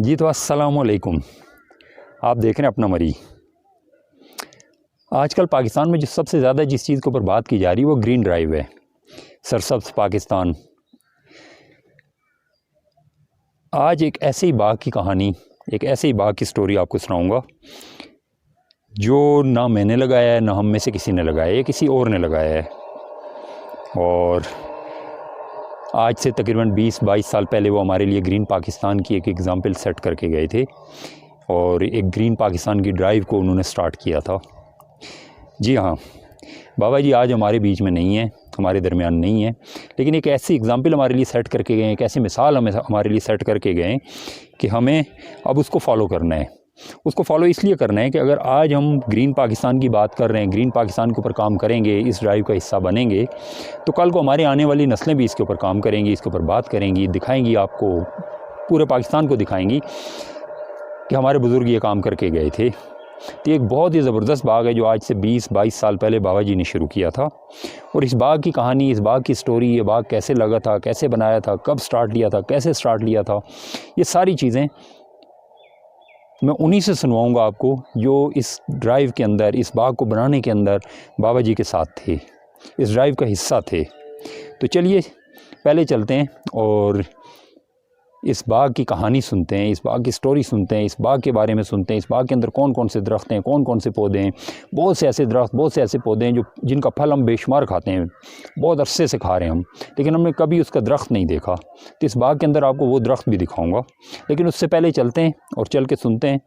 जी तो अस्सलामुअलैकुम। आप देख रहे हैं अपना मरी। आजकल पाकिस्तान में जो सबसे ज़्यादा जिस चीज़ के ऊपर बात की जा रही है वो ग्रीन ड्राइव है, सरसब्ज पाकिस्तान। आज एक ऐसे ही बाग की कहानी, एक ऐसे ही बाग की स्टोरी आपको सुनाऊंगा जो ना मैंने लगाया है, ना हम में से किसी ने लगाया है, किसी और ने लगाया है। और आज से तकरीबन 20-22 साल पहले वो हमारे लिए ग्रीन पाकिस्तान की एक एग्ज़ाम्पल सेट करके गए थे और एक ग्रीन पाकिस्तान की ड्राइव को उन्होंने स्टार्ट किया था। जी हाँ, बाबा जी आज हमारे बीच में नहीं है, हमारे दरमियान नहीं है, लेकिन एक ऐसी एग्ज़ाम्पल हमारे लिए सेट करके गए, एक ऐसी मिसाल हमारे लिए सेट करके गए कि हमें अब उसको फॉलो करना है। उसको फॉलो इसलिए करना है कि अगर आज हम ग्रीन पाकिस्तान की बात कर रहे हैं, ग्रीन पाकिस्तान के ऊपर काम करेंगे, इस ड्राइव का हिस्सा बनेंगे, तो कल को हमारे आने वाली नस्लें भी इसके ऊपर काम करेंगी, इसके ऊपर बात करेंगी, दिखाएंगी, आपको पूरे पाकिस्तान को दिखाएंगी कि हमारे बुज़ुर्ग ये काम करके गए थे। तो एक बहुत ही ज़बरदस्त बाग है जो आज से 20-22 साल पहले बाबा जी ने शुरू किया था। और इस बाग की कहानी, इस बाग की स्टोरी, ये बाग कैसे लगा था, कैसे बनाया था, कब स्टार्ट लिया था, कैसे स्टार्ट लिया था, ये सारी चीज़ें मैं उन्हीं से सुनवाऊंगा आपको जो इस ड्राइव के अंदर, इस बाग को बनाने के अंदर बाबा जी के साथ थे, इस ड्राइव का हिस्सा थे। तो चलिए पहले चलते हैं और इस बाग की कहानी सुनते हैं, इस बाग की स्टोरी सुनते हैं, इस बाग के बारे में सुनते हैं। इस बाग के अंदर कौन कौन से दरख्त हैं, कौन कौन से पौधे हैं। बहुत से ऐसे दरख्त, बहुत से ऐसे पौधे हैं जिनका फल हम बेशुमार खाते हैं, बहुत अरसे से खा रहे हैं हम, लेकिन हमने कभी उसका दरख्त नहीं देखा। तो इस बाग के अंदर आपको वो दरख्त भी दिखाऊंगा, लेकिन उससे पहले चलते हैं और चल के सुनते हैं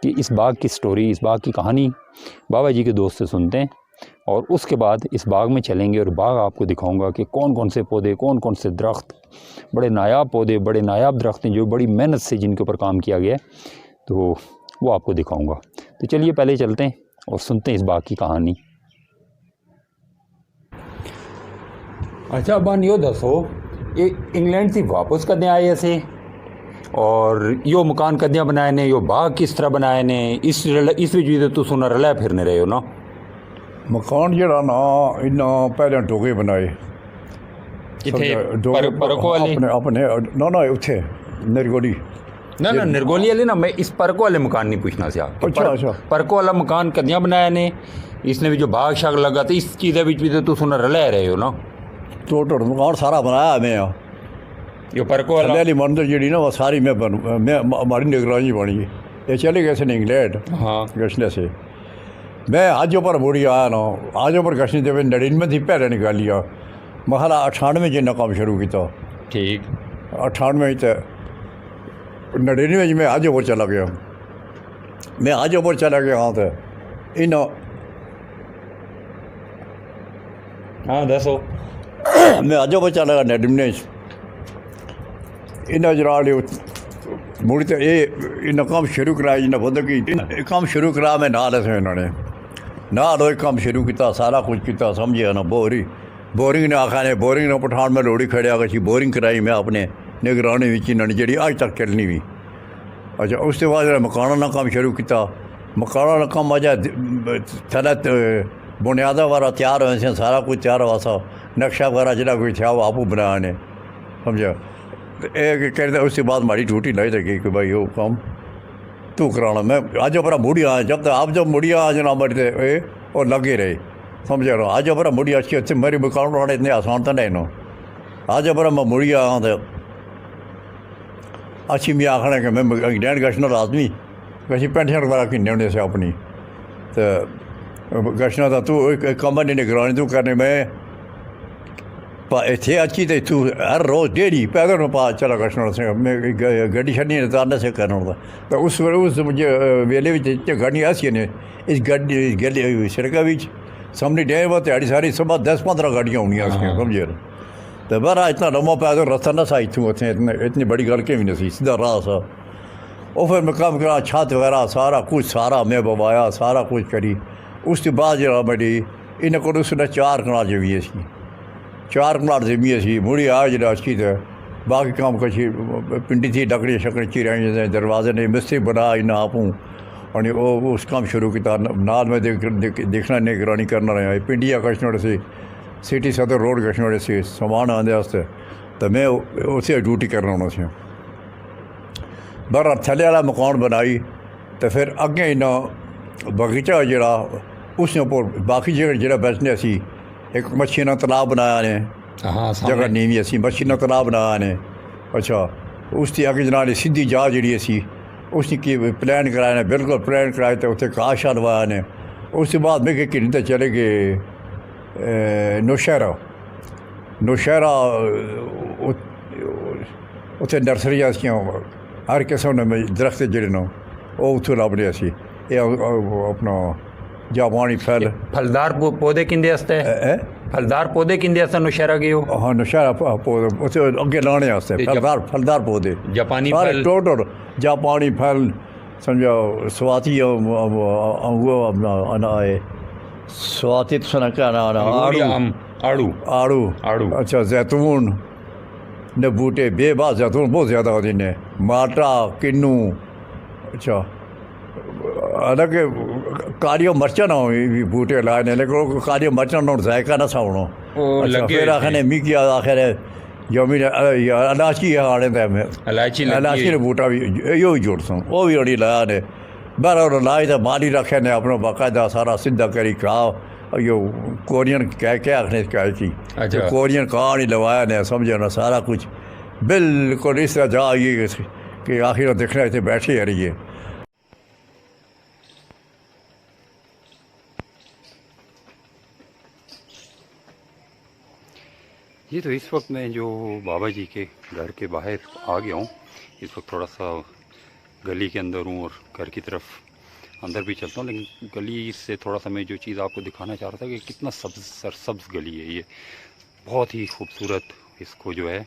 कि इस बाग की स्टोरी, इस बाग की कहानी बाबा जी के दोस्त से सुनते हैं। और उसके बाद इस बाग में चलेंगे और बाग आपको दिखाऊंगा कि कौन कौन से पौधे, कौन कौन से दरख्त, बड़े नायाब पौधे, बड़े नायाब दरख्त हैं जो बड़ी मेहनत से जिनके ऊपर काम किया गया है, तो वो आपको दिखाऊंगा। तो चलिए पहले चलते हैं और सुनते हैं इस बाग की कहानी। अच्छा बान यो दसो, ये इंग्लैंड से वापस कदें आए ऐसे, और यो मकान कदें बनाए ने, यो बाग किस तरह बनाए ने, इस विच तू सुना रलै फिरने रहे हो ना। मकान जरा ना इन्ना पहले टोके बनाए अपने ना उत्थे निरगोली ना निरगोली वाले ना, मैं इस परको वाले मकान नहीं पूछना सी। अच्छा परको वाला मकान कदियां बनाया ने, इसने भी जो बाग शाग लगा तो इस चीज़ भी तो सुना रलै रहे हो ना। टोटल मकान सारा बनाया मैं, यो परको वाला मंदिर जी ना वो सारी मैं हमारी निगरानी बनी। ये चले गए थे इंग्लैंड, हाँ गश्ने से। मैं आज पर मुड़ी आया ना, आज पर गश्नी जब 99 थी पहले निकाल लिया, महाला 98 जिन्ना काम शुरू किया। ठीक 98 तो 99 मैं आज पर चला गया। मैं आज पर चला गया हाँ, तो इन हाँ दसो। मैं आज पर चला गया 99 इन्हें जरा मुड़ी तो ये इन्हें काम शुरू कराया, जिन्हें बोलते कि काम शुरू करा मैं नाल से इन्होंने नाल हो काम शुरू किया, सारा कुछ किया, समझे ना। बोरिंग ने आखा ने बोरिंग ने पठान में लोड़ी खड़िया गई, बोरिंग कराई मैं अपने निगरानी में, इन्होंने जी अज तक चलनी भी। अच्छा उसके बाद मकाना का काम शुरू किया। मकाना का काम अजा थले बुनियादा वारा तैयार हुए से, सारा कुछ तैयार हुआ सा, नक्शा वगैरह जरा कोई था वो आप बनाया ने, समझा। कहते उसके बाद हमारी ड्यूटी लाई थी कि भाई वो काम तू कराना। मैं आज पर मुड़ी आया, जब तक आप जब मुड़ी आ जना मरते और लगे रहे, समझ रहा। आज पर मुड़ी अच्छी अच्छी मेरी मकान बनाने इतने आसान तो नहीं ना। आज पर मैं मुड़ी आया तो अच्छी मैं आखना कि मैं इंग्लैंड गश्ना आदमी कहीं पेंशन वगैरह किन्ने होने से अपनी, तो गश्ना था तू कम नहीं निगरानी तू करने। मैं इतने अच्छी तो तू हर रोज़ डेली पैदल में पा चला गश्ना से, मैं गड्डी छड़ी तारने से करना होता। तो उस मुझे वेले गाड़ियाँ ऐसी ने, इस गली सड़क सामने डे वो त्याड़ी सारी सुबह 10-15 गाड़ियाँ होनी समझे। तो बरा इतना लम्बा पैदल रास्ता ना सा इतों उत्थे, इतनी बड़ी गल के भी नहीं सी, सीधा राह सा। और फिर मैं काम करा, छत वगैरह सारा कुछ सारा मैं बवाया, सारा कुछ करी। उसके बाद जरा मेरी इन्हें को उसने 4 कनाल जमी सी, 4 कनाल जमी सी। मुड़ी आ जरा अच्छी तो बाकी काम कची पिंडी थी, डकड़ी शकड़ी चिराई, दरवाजे ने मिस्त्री बना इन्हें आपूँ और वो उस काम शुरू किया। नाल में देखना निगरानी करना रहा। पिंडिया कशनोड़े से सिटी सदर रोड कशनोड़े से सामान आने वास्ते, तो मैं उसे ड्यूटी करना होना से। बाहर थल्ले वाला मकान बनाई तो फिर अग्गें इन्ना बगीचा जरा उसने उप्पर बाकी जगह जरा बैठने असी एक मच्छी का तलाब बनाया ने हाँ जगह नीवी असी मच्छी का तलाब बनाया ने अच्छा उसकी अग्गे जनाब सीधी जा जी असी उसने की प्लान कराया ने बिल्कुल प्लान कराया तो उत्थे घाह शा लवाया ने उसके बाद में किन्नी तो चले गए नौशहरा नौशहरा उत्थे नर्सरी आसियां हर किस्म दे दरख्त जेह्ड़े न ओह् उत्थूं लभने असी अपना जापानी फल फलदार पौधे किंदे आस्ते फलदार पौधे किंदे आस्ते नौशहरा गए हो हाँ नौशहरा पौधे उत्थे अग्गे लाने आस्ते फलदार पौधे जापानी सारे फल टोटल जापानी फल समझो स्वाति अपना आए स्वाति तो सुना क्या नाम अंगूर या आम आड़ू आड़ू आड़ू अच्छा जैतून ने बूटे बेबास जैतून बहुत ज़्यादा होते हैं माल्टा किन्नू अच्छा हालांकि कालियो मर्चां ना भी बूटे लाए ने लेकिन कालियो मर्चां ना जायका ना सावनो फिर आखने मिगी आखिर जमीन अलाची आने अलाची ने बूटा भी यो ही जोड़ सो वो भी अड़ी लाया ने बार लाए तो माली रखे ने अपना बाकायदा सारा सीधा करी कहा यो कोरियन क्या आखने क्या की कोरियन कहा नहीं लवाया ने समझो ना सारा कुछ बिल्कुल इस तरह जा ये कि आखिर देखना इतने बैठे रही है। ये तो इस वक्त मैं जो बाबा जी के घर के बाहर आ गया हूँ। इस वक्त थोड़ा सा गली के अंदर हूँ और घर की तरफ अंदर भी चलता हूँ, लेकिन गली से थोड़ा सा मैं जो चीज़ आपको दिखाना चाह रहा था कि कितना सरसब्ज़ गली है ये, बहुत ही खूबसूरत इसको जो है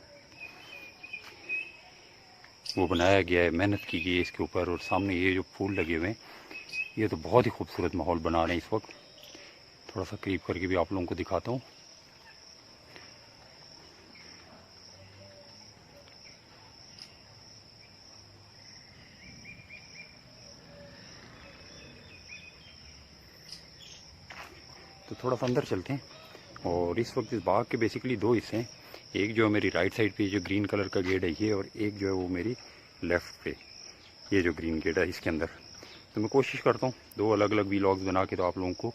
वो बनाया गया है, मेहनत की गई है इसके ऊपर। और सामने ये जो फूल लगे हुए हैं ये तो बहुत ही खूबसूरत माहौल बना रहे हैं इस वक्त। थोड़ा सा करीब करके भी आप लोगों को दिखाता हूँ। तो थोड़ा सा अंदर चलते हैं। और इस वक्त इस बाग के बेसिकली दो हिस्से हैं, एक जो है मेरी राइट साइड पे जो ग्रीन कलर का गेट है ये, और एक जो है वो मेरी लेफ़्ट पे ये जो ग्रीन गेट है इसके अंदर। तो मैं कोशिश करता हूँ दो अलग अलग व्लॉग्स बना के तो आप लोगों को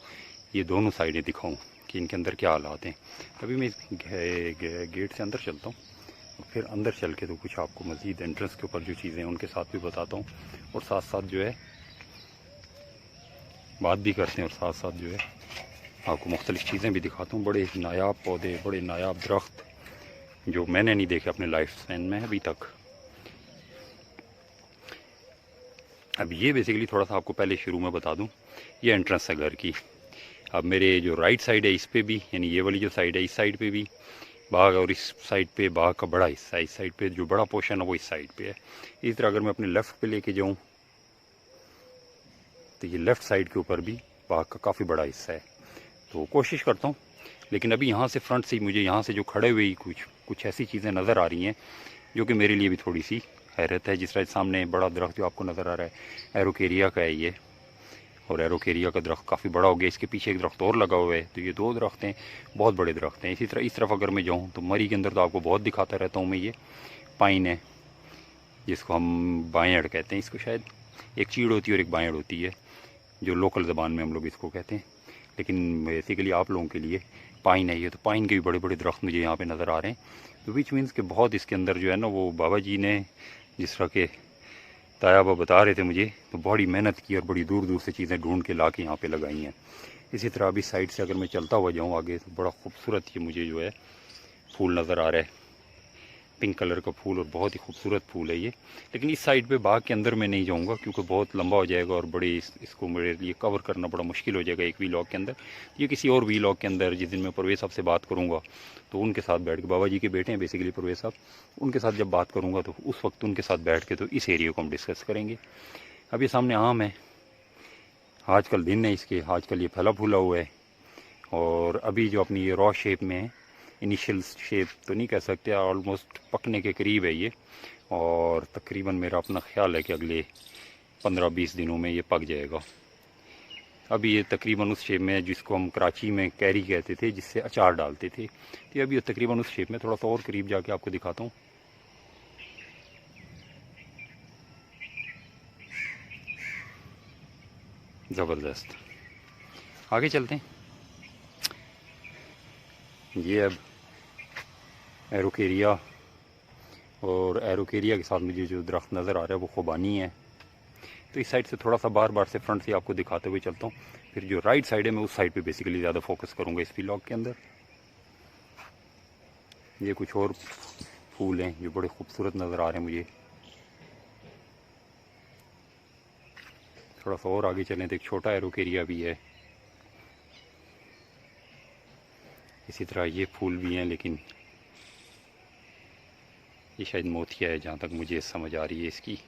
ये दोनों साइडें दिखाऊँ कि इनके अंदर क्या हालात हैं। अभी मैं इस गेट से अंदर चलता हूँ और फिर अंदर चल के तो कुछ आपको मज़ीद एंट्रेंस के ऊपर जो चीज़ें हैं उनके साथ भी बताता हूँ, और साथ साथ जो है बात भी करते हैं, और साथ साथ जो है आपको मुख्तलिफ़ चीज़ें भी दिखाता हूँ। बड़े नायाब पौधे, बड़े नायाब दरख्त जो मैंने नहीं देखे अपने लाइफ स्पैन में अभी तक। अब ये बेसिकली थोड़ा सा आपको पहले शुरू में बता दूँ, ये एंट्रेंस है घर की। अब मेरे जो राइट साइड है इस पे भी, यानी ये वाली जो साइड है इस साइड पे भी बाग, और इस साइड पे बाग का बड़ा हिस्सा है। इस साइड पे जो बड़ा पोर्शन है वो इस साइड पे है। इसी तरह अगर मैं अपने लेफ़्ट पे लेके जाऊँ तो ये लेफ़्ट साइड के ऊपर भी बाग का काफ़ी बड़ा हिस्सा है। तो कोशिश करता हूँ, लेकिन अभी यहाँ से फ्रंट से मुझे यहाँ से जो खड़े हुए ही कुछ ऐसी चीज़ें नज़र आ रही हैं जो कि मेरे लिए भी थोड़ी सी हैरत है। जिस तरह सामने बड़ा दरख्त जो आपको नज़र आ रहा है एरोकेरिया का है ये, और एरोकेरिया का दरख्त काफ़ी बड़ा हो गया। इसके पीछे एक दरख्त और लगा हुआ है, तो ये दो दरख्त हैं, बहुत बड़े दरख्त हैं। इसी तरह इस तरफ अगर मैं जाऊँ तो मरी के अंदर तो आपको बहुत दिखाता रहता हूँ मैं, ये पाइन है जिसको हम बायड़ कहते हैं। इसको शायद एक चीड़ होती है और एक बायड़ होती है, जो लोकल ज़बान में हम लोग इसको कहते हैं, लेकिन बेसिकली आप लोगों के लिए पाइन है ये। तो पाइन के भी बड़े बड़े दरख्त मुझे यहाँ पे नज़र आ रहे हैं, तो विच मीन्स के बहुत इसके अंदर जो है ना वो बाबा जी ने जिस तरह के तायाबा बता रहे थे मुझे, तो बड़ी मेहनत की और बड़ी दूर दूर से चीज़ें ढूंढ के ला के यहाँ पे लगाई हैं। इसी तरह अभी साइड से अगर मैं चलता हुआ जाऊँ आगे तो बड़ा खूबसूरत ये मुझे जो है फूल नज़र आ रहा है, पिंक कलर का फूल, और बहुत ही खूबसूरत फूल है ये। लेकिन इस साइड पे बाग के अंदर मैं नहीं जाऊंगा क्योंकि बहुत लंबा हो जाएगा और बड़े इसको मेरे लिए कवर करना बड़ा मुश्किल हो जाएगा एक व्लॉग के अंदर। ये किसी और व्लॉग के अंदर जिस दिन मैं परवेज़ साहब से बात करूंगा तो उनके साथ बैठ के, बाबा जी के बेटे हैं बेसिकली परवेज़ साहब, उनके साथ जब बात करूँगा तो उस वक्त उनके साथ बैठ के तो इस एरिया को हम डिस्कस करेंगे। अब ये सामने आम है, आजकल दिन है इसके, आजकल ये फैला फूला हुआ है, और अभी जो अपनी ये रॉ शेप में है, इनिशियल शेप तो नहीं कह सकते, ऑलमोस्ट पकने के करीब है ये, और तकरीबन मेरा अपना ख्याल है कि अगले 15-20 दिनों में ये पक जाएगा। अभी ये तकरीबन उस शेप में है जिसको हम कराची में कैरी कहते थे, जिससे अचार डालते थे, तो अभी ये तकरीबन उस शेप में। थोड़ा सा और करीब जाके आपको दिखाता हूँ। ज़बरदस्त। आगे चलते हैं। ये अब एरोकेरिया, और एरोकेरिया के साथ मुझे जो दरख्त नज़र आ रहा है वो खुबानी है। तो इस साइड से थोड़ा सा बार बार से फ्रंट से आपको दिखाते हुए चलता हूँ। फिर जो राइट साइड है मैं उस साइड पे बेसिकली ज़्यादा फोकस करूँगा इस व्लॉग के अंदर। ये कुछ और फूल हैं जो बड़े खूबसूरत नज़र आ रहे हैं मुझे। थोड़ा सा और आगे चलें तो एक छोटा एरोकेरिया भी है। इसी तरह ये फूल भी हैं, लेकिन ये शायद मोतिया है जहाँ तक मुझे समझ आ रही है इसकी।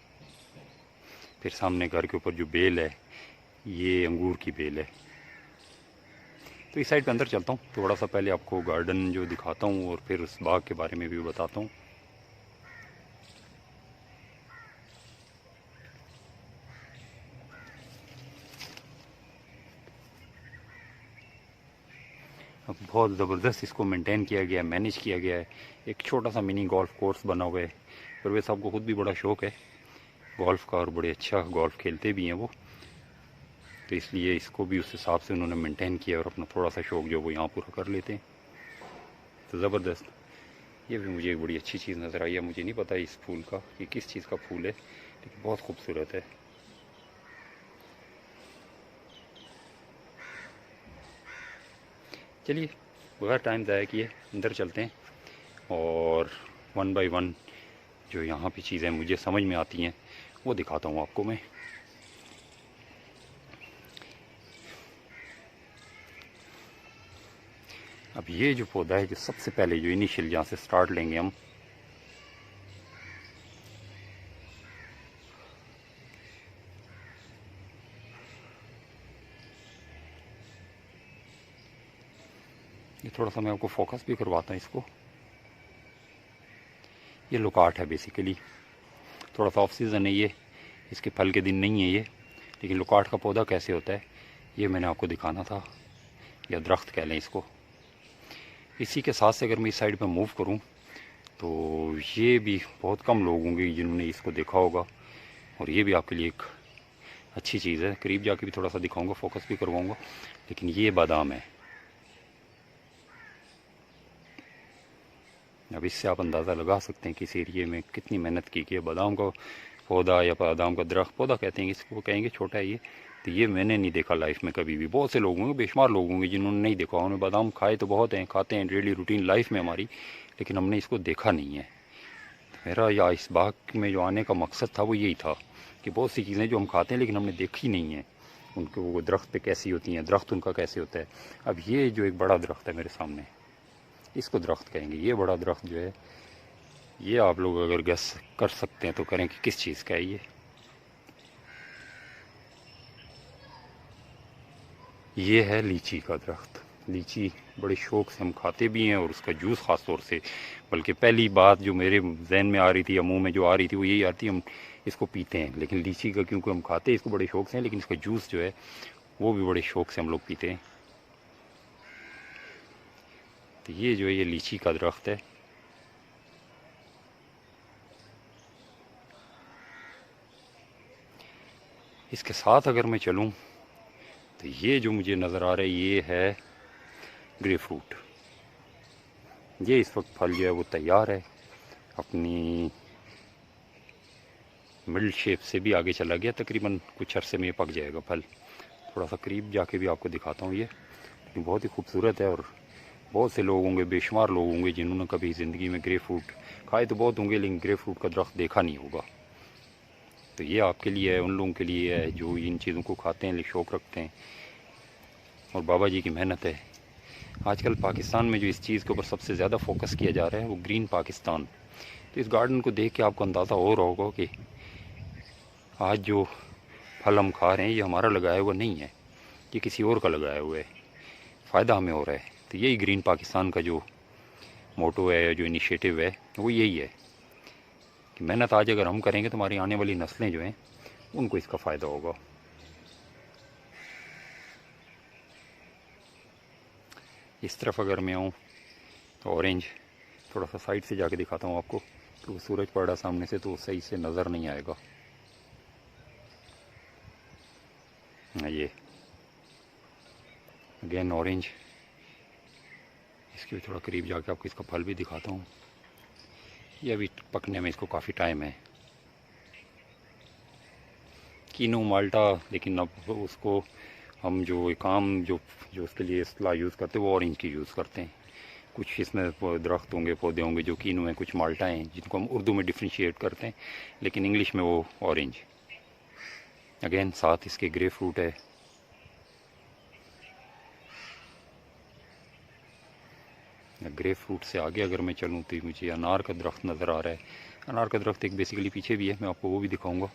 फिर सामने घर के ऊपर जो बेल है ये अंगूर की बेल है। तो इस साइड पे अंदर चलता हूँ, थोड़ा सा पहले आपको गार्डन जो दिखाता हूँ और फिर उस बाग के बारे में भी बताता हूँ। अब बहुत ज़बरदस्त इसको मेंटेन किया गया है, मैनेज किया गया है। एक छोटा सा मिनी गोल्फ कोर्स बना हुआ है। परवेज़ साहब को खुद भी बड़ा शौक़ है गोल्फ़ का और बड़े अच्छा गोल्फ़ खेलते भी हैं वो, तो इसलिए इसको भी उस हिसाब से उन्होंने मेंटेन किया और अपना थोड़ा सा शौक़ जो वो यहाँ पूरा कर लेते हैं। तो ज़बरदस्त, ये भी मुझे एक बड़ी अच्छी चीज़ नज़र आई है। मुझे नहीं पता इस फूल का कि किस चीज़ का फूल है, लेकिन बहुत खूबसूरत है। चलिए बगैर टाइम ज़ाया किए अंदर चलते हैं और वन बाय वन जो यहाँ पे चीज़ें मुझे समझ में आती हैं वो दिखाता हूँ आपको मैं। अब ये जो पौधा है, जो सबसे पहले जो इनिशियल जहाँ से स्टार्ट लेंगे हम, ये थोड़ा सा मैं आपको फोकस भी करवाता हूँ इसको। ये लुकाट है बेसिकली, थोड़ा सा ऑफ सीज़न है ये, इसके फल के दिन नहीं है ये, लेकिन लुकाट का पौधा कैसे होता है ये मैंने आपको दिखाना था, या दरख्त कह लें इसको। इसी के साथ से अगर मैं इस साइड पे मूव करूं तो ये भी बहुत कम लोग होंगे जिन्होंने इसको देखा होगा, और ये भी आपके लिए एक अच्छी चीज़ है। करीब जाके भी थोड़ा सा दिखाऊंगा, फोकस भी करवाऊंगा। लेकिन ये बादाम है। अब इससे आप अंदाज़ा लगा सकते हैं कि इस एरिए में कितनी मेहनत की गई है। बादाम का पौधा या बादाम का दरख्त, पौधा कहते हैं इसको, कहेंगे छोटा है ये, तो ये मैंने नहीं देखा लाइफ में कभी भी। बहुत से लोग होंगे, बेशुमार लोग होंगे जिन्होंने नहीं देखा। उन्होंने बादाम खाए तो बहुत हैं, खाते हैं डेली रूटीन लाइफ में हमारी, लेकिन हमने इसको देखा नहीं है। मेरा या इस बाग में जो आने का मकसद था वो यही था कि बहुत सी चीज़ें जो हम खाते हैं लेकिन हमने देखी नहीं है, उनको वो दरख्त पे कैसी होती हैं, दरख्त उनका कैसे होता है। अब ये जो एक बड़ा दरख्त है मेरे सामने, इसको दरख्त कहेंगे। ये बड़ा दरख्त जो है, ये आप लोग अगर गेस कर सकते हैं तो करें कि किस चीज़ का है ये है लीची का दरख्त। लीची बड़े शौक़ से हम खाते भी हैं, और उसका जूस ख़ास तौर से, बल्कि पहली बात जो मेरे जहन में आ रही थी या मुंह में जो आ रही थी वो यही आती, हम इसको पीते हैं। लेकिन लीची का क्योंकि हम खाते हैं इसको बड़े शौक़ से, लेकिन इसका जूस जो है वो भी बड़े शौक़ से हम लोग पीते हैं। तो ये जो है ये लीची का दरख्त है। इसके साथ अगर मैं चलूँ तो ये जो मुझे नज़र आ रहा है ये है ग्रेप फ्रूट। ये इस वक्त फल जो है वो तैयार है, अपनी मिड शेप से भी आगे चला गया, तकरीबन कुछ अरसे में पक जाएगा फल। थोड़ा सा करीब जाके भी आपको दिखाता हूँ ये, लेकिन बहुत ही खूबसूरत है। और बहुत से लोग होंगे, बेशुमार लोग होंगे जिन्होंने कभी ज़िंदगी में ग्रेप फ्रूट खाए तो बहुत होंगे, लेकिन ग्रेप फ्रूट का दरख्त देखा नहीं होगा। तो ये आपके लिए है, उन लोगों के लिए है जो इन चीज़ों को खाते हैं, शौक़ रखते हैं। और बाबा जी की मेहनत है। आजकल पाकिस्तान में जो इस चीज़ के ऊपर सबसे ज़्यादा फोकस किया जा रहा है वो ग्रीन पाकिस्तान। तो इस गार्डन को देख के आपको अंदाज़ा हो रहा होगा कि आज जो फल हम खा रहे हैं ये हमारा लगाया हुआ नहीं है, ये किसी और का लगाया हुआ है, फ़ायदा हमें हो रहा है। तो यही ग्रीन पाकिस्तान का जो मोटो है, जो इनिशिएटिव है, वो यही है कि मेहनत आज अगर हम करेंगे तो हमारी आने वाली नस्लें जो हैं उनको इसका फ़ायदा होगा। इस तरफ अगर मैं आऊँ तो ऑरेंज, थोड़ा सा साइड से जाके दिखाता हूँ आपको, तो सूरज पड़ रहा सामने से तो सही से नज़र नहीं आएगा। ये अगेन ऑरेंज। इसके भी थोड़ा करीब जाके आपको इसका फल भी दिखाता हूँ। ये अभी पकने में इसको काफ़ी टाइम है। कीनो माल्टा, लेकिन अब उसको हम जो एक आम जो जो उसके लिए इस्तेलाह यूज़ करते हैं वो ऑरेंज की यूज़ करते हैं। कुछ इसमें दरख्त होंगे, पौधे होंगे जो कीनो हैं, कुछ माल्टा हैं जिनको हम उर्दू में डिफ्रेंशिएट करते हैं, लेकिन इंग्लिश में वो ऑरेंज। अगेन साथ इसके ग्रे फ्रूट है। ग्रे फ्रूट से आगे अगर मैं चलूँ तो मुझे अनार का दरख्त नज़र आ रहा है। अनार का दरख्त एक बेसिकली पीछे भी है, मैं आपको वो भी दिखाऊंगा।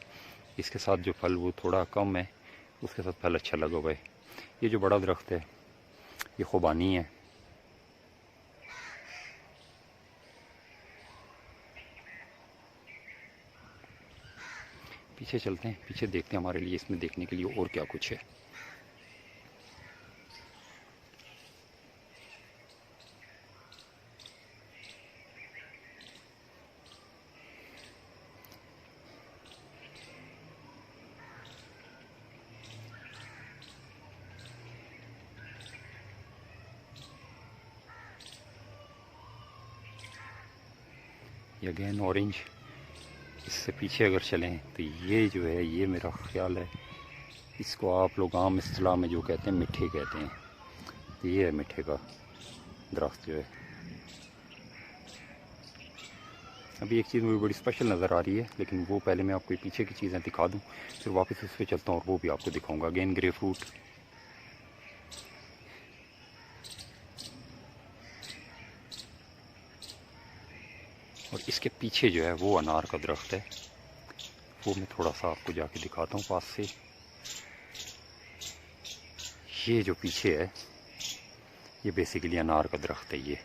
इसके साथ जो फल वो थोड़ा कम है, उसके साथ फल अच्छा लगा हुआ है। ये जो बड़ा दरख्त है ये खुबानी है। पीछे चलते हैं, पीछे देखते हैं हमारे लिए इसमें देखने के लिए और क्या कुछ है। ये अगेन ऑरेंज। इससे पीछे अगर चलें तो ये जो है, ये मेरा ख्याल है इसको आप लोग आम इस्तिलाह में जो कहते हैं मिठे कहते हैं। तो ये है मिठे का दरख्त जो है। अभी एक चीज़ मुझे बड़ी स्पेशल नज़र आ रही है, लेकिन वो पहले मैं आपको पीछे की चीज़ें दिखा दूँ, फिर वापस उस पर चलता हूँ और वो भी आपको दिखाऊंगा। Again grey fruit. और इसके पीछे जो है वो अनार का दरख्त है, वो मैं थोड़ा सा आपको जाके दिखाता हूँ पास से। ये जो पीछे है ये बेसिकली अनार का दरख्त है। ये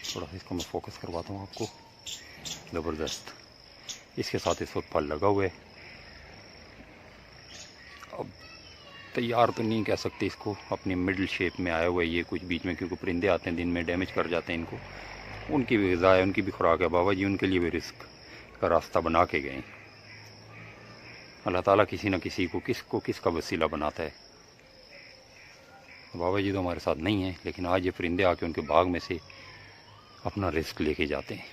थोड़ा सा इसको मैं फोकस करवाता हूँ आपको। ज़बरदस्त। इसके साथ इस वक्त फल लगा हुआ है। अब तैयार तो नहीं कह सकते इसको, अपनी मिडिल शेप में आया हुआ है ये कुछ बीच में, क्योंकि परिंदे आते हैं दिन में डैमेज कर जाते हैं इनको। उनकी भी ग़िज़ा है, उनकी भी खुराक है, बाबा जी उनके लिए भी रिस्क का रास्ता बना के गए। अल्लाह ताला किसी न किसी को किसका वसीला बनाता है। बाबा जी तो हमारे साथ नहीं है, लेकिन आज ये परिंदे आके उनके बाग में से अपना रिस्क लेके जाते हैं।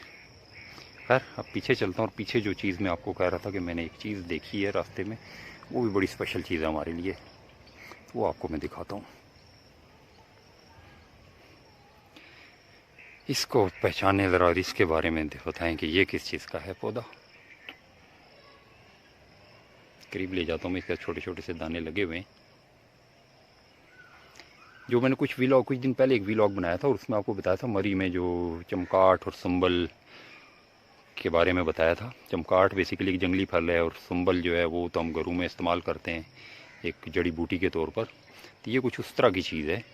खैर अब पीछे चलता हूँ, और पीछे जो चीज़ मैं आपको कह रहा था कि मैंने एक चीज़ देखी है रास्ते में, वो भी बड़ी स्पेशल चीज़ है हमारे लिए, वो आपको मैं दिखाता हूँ। इसको पहचाने ज़रा, और इसके बारे में बताएं कि ये किस चीज़ का है पौधा। करीब ले जाता हूँ मैं, इसके छोटे छोटे से दाने लगे हुए हैं। जो मैंने कुछ दिन पहले एक वीलॉग बनाया था, और उसमें आपको बताया था मरी में जो चमकाट और संबल के बारे में बताया था। चमकाट बेसिकली एक जंगली फल है, और संबल जो है वो तो हम घरों में इस्तेमाल करते हैं एक जड़ी बूटी के तौर पर। तो ये कुछ उस तरह की चीज़ है,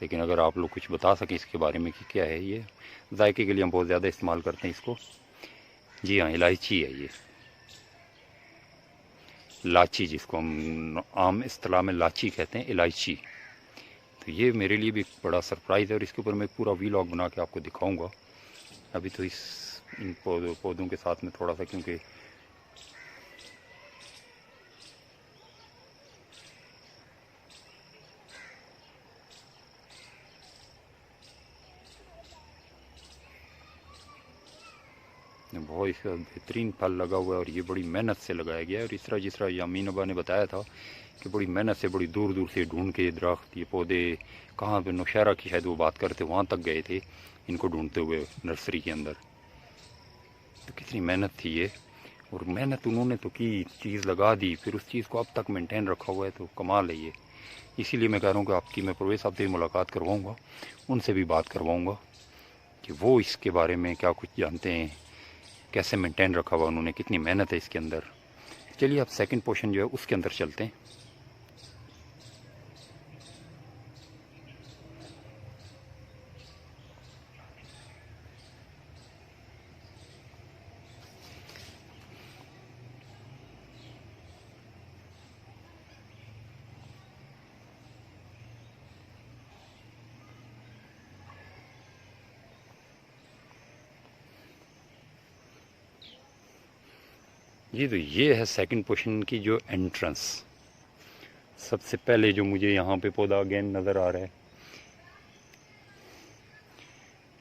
लेकिन अगर आप लोग कुछ बता सकें इसके बारे में कि क्या है ये। जायके के लिए हम बहुत ज़्यादा इस्तेमाल करते हैं इसको। जी हाँ, इलायची है ये, लाची, जिसको हम आम इस्तिलाह में लाची कहते हैं, इलायची। तो ये मेरे लिए भी एक बड़ा सरप्राइज़ है, और इसके ऊपर मैं पूरा वीलॉग बना के आपको दिखाऊंगा। अभी तो इन पौधों के साथ में थोड़ा सा, क्योंकि बहुत इसका बेहतरीन फल लगा हुआ है, और ये बड़ी मेहनत से लगाया गया है। और इस तरह जिस तरह यामीन अब्बा ने बताया था कि बड़ी मेहनत से, बड़ी दूर दूर से ढूंढ के दरख्त, ये पौधे कहाँ पे, नौशहरा की शायद वो बात करते, वहाँ तक गए थे इनको ढूंढते हुए नर्सरी के अंदर। तो कितनी मेहनत थी ये, और मेहनत उन्होंने तो की, चीज़ लगा दी, फिर उस चीज़ को अब तक मेंटेन रखा हुआ है, तो कमाल है ये। इसीलिए मैं कह रहा हूँ कि आपकी मैं परवेज़ साहब से भी मुलाकात करवाऊँगा, उनसे भी बात करवाऊँगा कि वो इसके बारे में क्या कुछ जानते हैं, कैसे मेंटेन रखा हुआ उन्होंने, कितनी मेहनत है इसके अंदर। चलिए अब सेकंड पोर्शन जो है उसके अंदर चलते हैं। जी तो ये है सेकंड पोर्शन की जो एंट्रेंस। सबसे पहले जो मुझे यहाँ पे पौधा अगेन नज़र आ रहा है,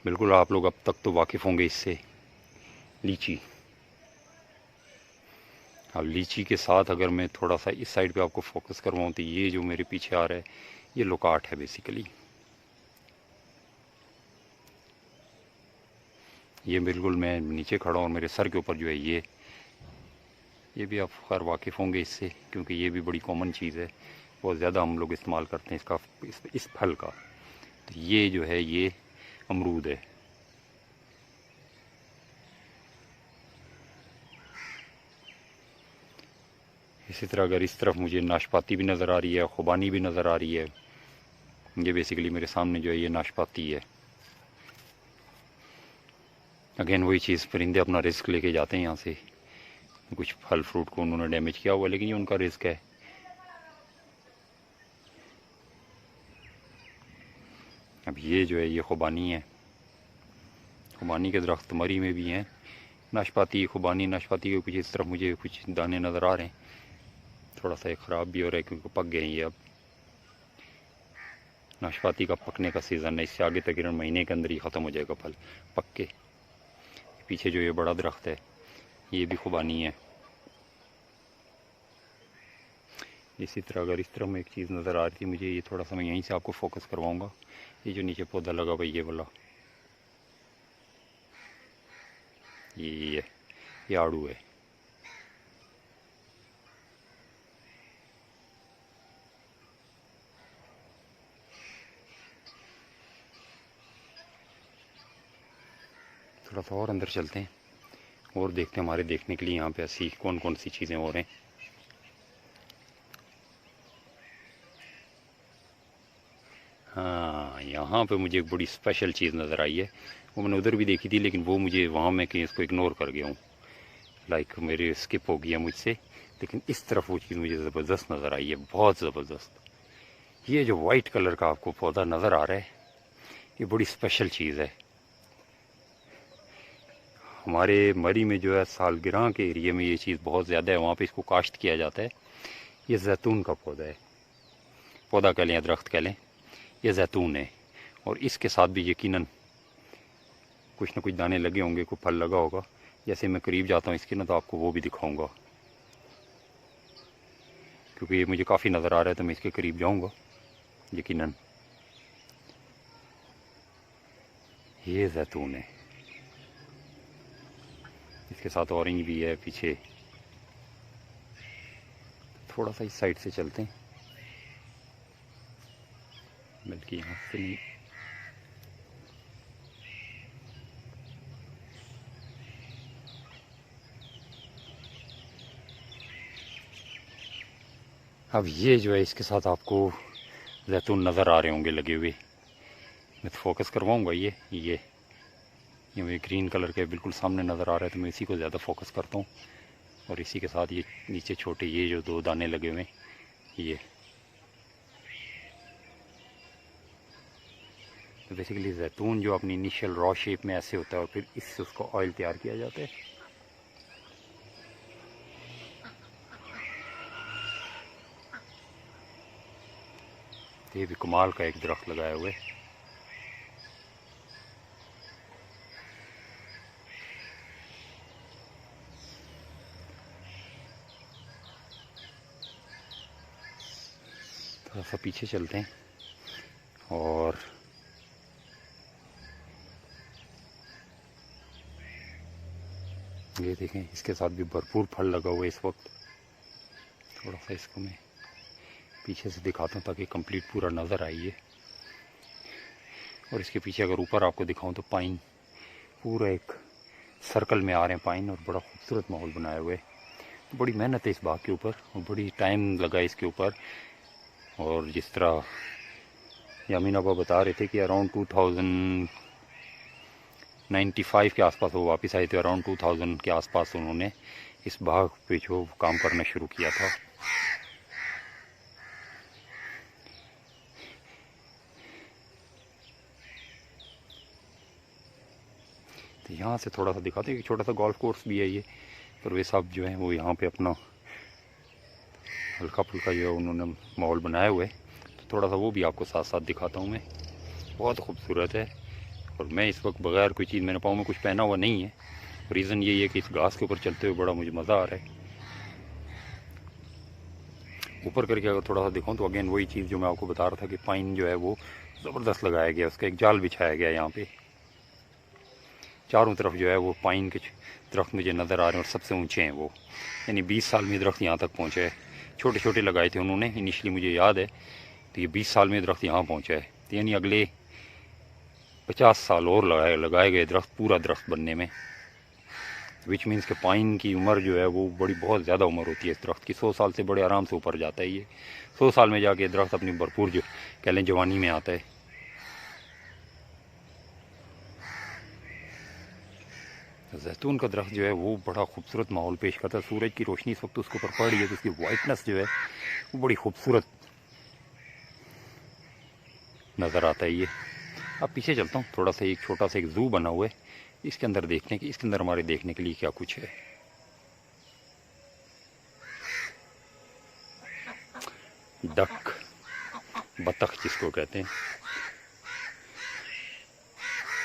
बिल्कुल आप लोग अब तक तो वाकिफ़ होंगे इससे, लीची। अब लीची के साथ अगर मैं थोड़ा सा इस साइड पे आपको फोकस करवाऊँ तो ये जो मेरे पीछे आ रहा है ये लोकाट है बेसिकली। ये बिल्कुल मैं नीचे खड़ा हूँ और मेरे सर के ऊपर जो है ये भी आप खैर वाकिफ़ होंगे इससे, क्योंकि ये भी बड़ी कॉमन चीज़ है, बहुत ज़्यादा हम लोग इस्तेमाल करते हैं इसका, इस फल का। तो ये जो है ये अमरूद है। इसी तरह अगर इस तरफ मुझे नाशपाती भी नज़र आ रही है, खुबानी भी नज़र आ रही है। ये बेसिकली मेरे सामने जो है ये नाशपाती है। अगेन वही चीज़, परिंदे अपना रिस्क लेके जाते हैं यहाँ से, कुछ फल फ्रूट को उन्होंने डैमेज किया हुआ, लेकिन ये उनका रिस्क है। अब ये जो है ये खुबानी है। खुबानी के दरख्त मरी में भी हैं। नाशपाती, खुबानी, नाशपाती के कुछ इस तरफ मुझे कुछ दाने नज़र आ रहे हैं। थोड़ा सा ये ख़राब भी हो रहा है क्योंकि पक गए हैं ये। अब नाशपाती का पकने का सीज़न है, इससे आगे तकरीबन महीने के अंदर ही ख़त्म हो जाएगा फल पक के। पीछे जो ये बड़ा दरख्त है ये भी खुबानी है। इसी तरह अगर इस तरह में एक चीज़ नज़र आ रही थी मुझे, ये थोड़ा सा मैं यहीं से आपको फोकस करवाऊंगा। ये जो नीचे पौधा लगा हुआ ये वाला, ये आड़ू है। थोड़ा सा और अंदर चलते हैं और देखते हैं हमारे देखने के लिए यहाँ पे ऐसी कौन कौन सी चीज़ें हो रही हैं। हाँ, यहाँ पे मुझे एक बड़ी स्पेशल चीज़ नज़र आई है। वो मैंने उधर भी देखी थी, लेकिन वो मुझे वहाँ मैं कहीं इसको इग्नोर कर गया हूँ, लाइक मेरे स्किप हो गया मुझसे। लेकिन इस तरफ वो चीज़ मुझे ज़बरदस्त नज़र आई है, बहुत ज़बरदस्त। ये जो वाइट कलर का आपको पौधा नज़र आ रहा है ये बड़ी स्पेशल चीज़ है। हमारे मरी में जो है सालगिरह के एरिए में ये चीज़ बहुत ज़्यादा है, वहाँ पे इसको काश्त किया जाता है। ये जैतून का पौधा है, पौधा कह लें या दरख्त कह लें, ये जैतून है। और इसके साथ भी यकीनन कुछ ना कुछ दाने लगे होंगे, कोई फल लगा होगा। जैसे मैं करीब जाता हूँ इसके ना तो आपको वो भी दिखाऊंगा, क्योंकि ये मुझे काफ़ी नज़र आ रहा है तो मैं इसके करीब जाऊँगा यकीनन। ये जैतून है, इसके साथ ऑरेंज भी है पीछे। थोड़ा सा इस साइड से चलते हैं, बल्कि यहाँ से नहीं, अब ये जो है इसके साथ आपको जैतून नज़र आ रहे होंगे लगे हुए। मैं तो फोकस करवाऊँगा ये मुझे ग्रीन कलर के बिल्कुल सामने नज़र आ रहा है, तो मैं इसी को ज़्यादा फोकस करता हूँ। और इसी के साथ ये नीचे छोटे ये जो 2 दाने लगे हुए हैं ये, तो बेसिकली जैतून जो अपनी इनिशियल रॉ शेप में ऐसे होता है और फिर इससे उसका ऑयल तैयार किया जाता है। तो ये भी कमाल का एक दरख्त लगाया हुआ है। थोड़ा सा पीछे चलते हैं और ये देखें इसके साथ भी भरपूर फल लगा हुआ है इस वक्त। थोड़ा सा इसको मैं पीछे से दिखाता हूँ ताकि कंप्लीट पूरा नज़र आइए। और इसके पीछे अगर ऊपर आपको दिखाऊं तो पाइन पूरा एक सर्कल में आ रहे हैं पाइन, और बड़ा खूबसूरत माहौल बनाया हुआ है। बड़ी मेहनत है इस बाग के ऊपर और बड़ी टाइम लगा है इसके ऊपर। और जिस तरह यामीन आपा बता रहे थे कि अराउंड 2095 के आसपास वो वापस आए थे, अराउंड 2000 के आसपास उन्होंने इस बाग पे जो काम करना शुरू किया था। तो यहाँ से थोड़ा सा दिखाते हैं कि छोटा सा गोल्फ कोर्स भी है ये, परवेज़ साहब जो है वो यहाँ पे अपना हल्का फुल्का जो है उन्होंने माहौल बनाया हुआ है, तो थोड़ा सा वो भी आपको साथ साथ दिखाता हूँ मैं। बहुत खूबसूरत है। और मैं इस वक्त बगैर कोई चीज़, मैंने पाँव में कुछ पहना हुआ नहीं है। रीज़न यही है कि इस घास के ऊपर चलते हुए बड़ा मुझे मज़ा आ रहा है। ऊपर करके अगर थोड़ा सा दिखाऊँ तो अगेन वही चीज़ जो मैं आपको बता रहा था कि पाइन जो है वो ज़बरदस्त लगाया गया, उसका एक जाल बिछाया गया यहाँ पे। चारों तरफ जो है वो पाइन के दरख्त मुझे नज़र आ रहे हैं, और सबसे ऊंचे हैं वो, यानी 20 साल में दरख्त यहाँ तक पहुँचा है। छोटे छोटे लगाए थे उन्होंने इनिशली, मुझे याद है, तो ये 20 साल में दरख्त यहाँ पहुँचा है। तो यानी अगले 50 साल और लगाए गए दरख्त पूरा दरख्त बनने में। विच मीन्स के पाइन की उम्र जो है वो बड़ी बहुत ज़्यादा उम्र होती है इस दरख्त की। 100 साल से बड़े आराम से ऊपर जाता है ये। 100 साल में जाके दरख्त अपनी भरपूर जो कह लें जवानी में आता है। जैतून का दरख्त जो है वो बड़ा खूबसूरत माहौल पेश करता है। सूरज की रोशनी इस वक्त उसके ऊपर पड़ रही है, तो उसकी वाइटनेस जो है वो बड़ी खूबसूरत नज़र आता है ये। अब पीछे चलता हूँ, थोड़ा सा एक छोटा सा एक ज़ू बना हुआ है, इसके अंदर इसके अंदर हमारे देखने के लिए क्या कुछ है। डक, बतख जिसको कहते हैं।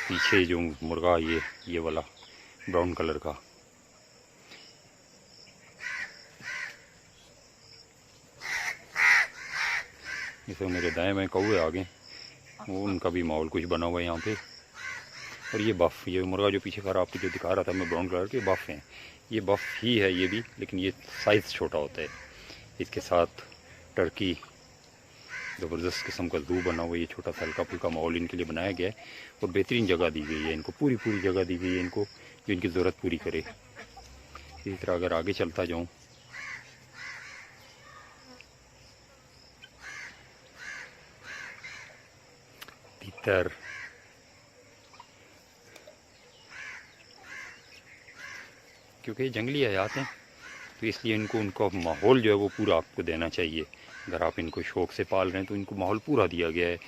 पीछे जो मुर्गा ये वाला ब्राउन कलर का, जैसे मेरे दाएं बाएं कौवे आ गए, वो उनका भी माहौल कुछ बना हुआ है यहाँ पे। और ये बफ़, ये मुर्गा जो पीछे खड़ा आपको जो दिखा रहा था मैं ब्राउन कलर के, बफ़ हैं। ये बफ़ ही है ये भी, लेकिन ये साइज़ छोटा होता है। इसके साथ टर्की, ज़बरदस्त किस्म का ज़ू बना हुआ है। ये छोटा सा हल्का फुल्का माहौल इनके लिए बनाया गया है, और बेहतरीन जगह दी गई है इनको, पूरी जगह दी गई है इनको जो इनकी ज़रूरत पूरी करे। इसी तरह अगर आगे चलता जाऊँ, तीतर, क्योंकि ये जंगली हयात हैं, तो इसलिए इनको उनका माहौल जो है वो पूरा आपको देना चाहिए। अगर आप इनको शौक़ से पाल रहे हैं तो इनको माहौल पूरा दिया गया है।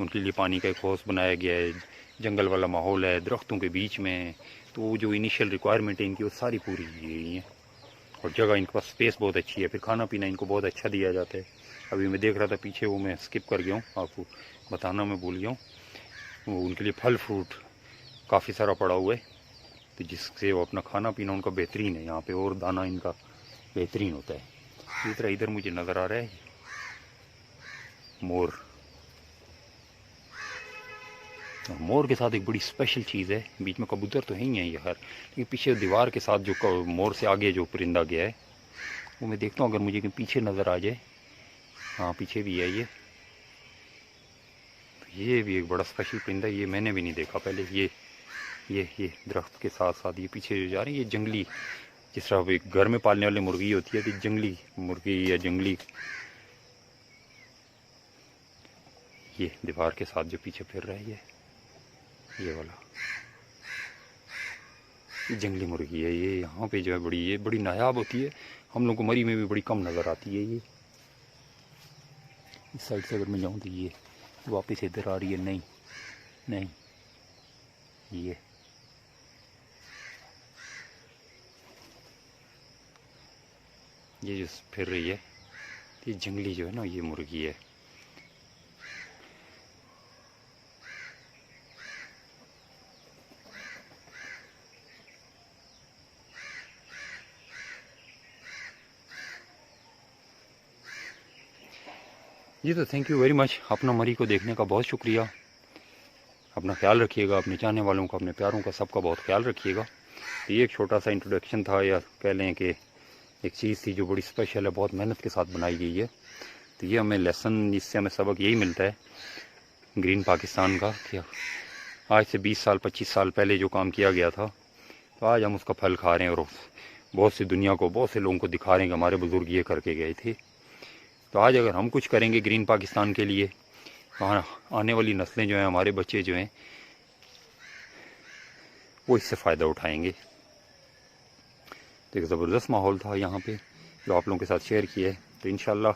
उनके लिए पानी का एक हौज बनाया गया है, जंगल वाला माहौल है, दरख्तों के बीच में, तो वो जो इनिशियल रिक्वायरमेंट है इनकी वो सारी पूरी की गई हैं। और जगह इनके पास स्पेस बहुत अच्छी है। फिर खाना पीना इनको बहुत अच्छा दिया जाता है। अभी मैं देख रहा था पीछे, वो मैं स्किप कर गया हूँ, आपको बताना मैं भूल गया हूँ, वो उनके लिए फल फ्रूट काफ़ी सारा पड़ा हुआ है, तो जिससे वो अपना खाना पीना उनका बेहतरीन है यहाँ पे, और दाना इनका बेहतरीन होता है। इसी तरह इधर मुझे नज़र आ रहा है मोर। मोर के साथ एक बड़ी स्पेशल चीज़ है, बीच में कबूतर तो है ही है ये खैर, लेकिन पीछे दीवार के साथ जो मोर से आगे जो परिंदा गया है वो मैं देखता हूँ, अगर मुझे पीछे नज़र आ जाए। हाँ पीछे भी है ये, तो ये भी एक बड़ा स्पेशल परिंदा, ये मैंने भी नहीं देखा पहले। ये दरख्त के साथ साथ ये पीछे जो जा रही है, ये जंगली, जिस तरह एक घर में पालने वाली मुर्गी होती है, तो जंगली मुर्गी या जंगली, ये दीवार के साथ जो पीछे फिर रहा है ये वाला, ये जंगली मुर्गी है। ये यहाँ पे जो है ये बड़ी नायाब होती है, हम लोग को मरी में भी बड़ी कम नज़र आती है। ये इस साइड से अगर मैं जाऊँ तो ये वापस इधर आ रही है, नहीं ये जो फिर रही है, ये जंगली जो है ना ये मुर्गी है। जी तो थैंक यू वेरी मच, अपना मरी को देखने का बहुत शुक्रिया। अपना ख्याल रखिएगा, अपने चाहने वालों का, अपने प्यारों का, सबका बहुत ख्याल रखिएगा। तो ये एक छोटा सा इंट्रोडक्शन था, या कह लें कि एक चीज़ थी जो बड़ी स्पेशल है, बहुत मेहनत के साथ बनाई गई है। तो ये हमें लेसन, इससे हमें सबक यही मिलता है ग्रीन पाकिस्तान का, कि आज से 20 साल 25 साल पहले जो काम किया गया था, तो आज हम उसका फल खा रहे हैं, और बहुत सी दुनिया को, बहुत से लोगों को दिखा रहे हैं कि हमारे बुज़ुर्ग ये करके गए थे। तो आज अगर हम कुछ करेंगे ग्रीन पाकिस्तान के लिए, तो आने वाली नस्लें जो हैं, हमारे बच्चे जो हैं, वो इससे फ़ायदा उठाएंगे। तो एक ज़बरदस्त माहौल था यहाँ पे जो आप लोगों के साथ शेयर किया है। तो इंशाल्लाह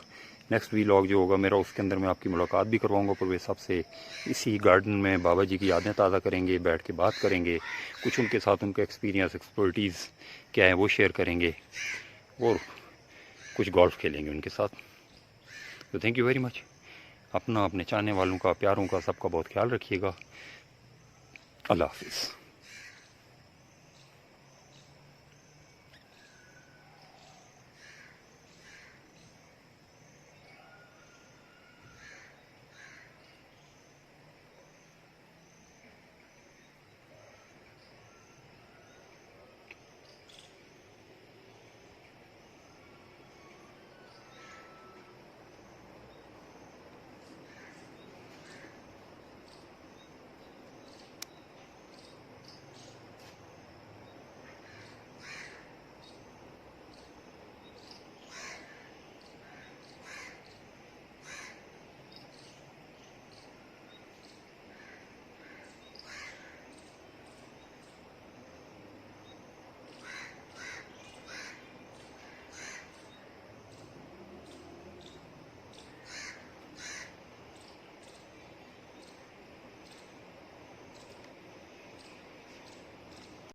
नेक्स्ट व्लॉग जो होगा मेरा, उसके अंदर मैं आपकी मुलाकात भी करवाऊँगा परवेज़ साहब से। इसी गार्डन में बाबा जी की यादें ताज़ा करेंगे, बैठ के बात करेंगे, कुछ उनके साथ उनका एक्सपीरियंस, एक्सपर्टीज़ क्या है वो शेयर करेंगे, और कुछ गोल्फ खेलेंगे उनके साथ। तो थैंक यू वेरी मच। अपना, अपने चाहने वालों का, प्यारों का, सबका बहुत ख्याल रखिएगा। अल्लाह हाफिज़।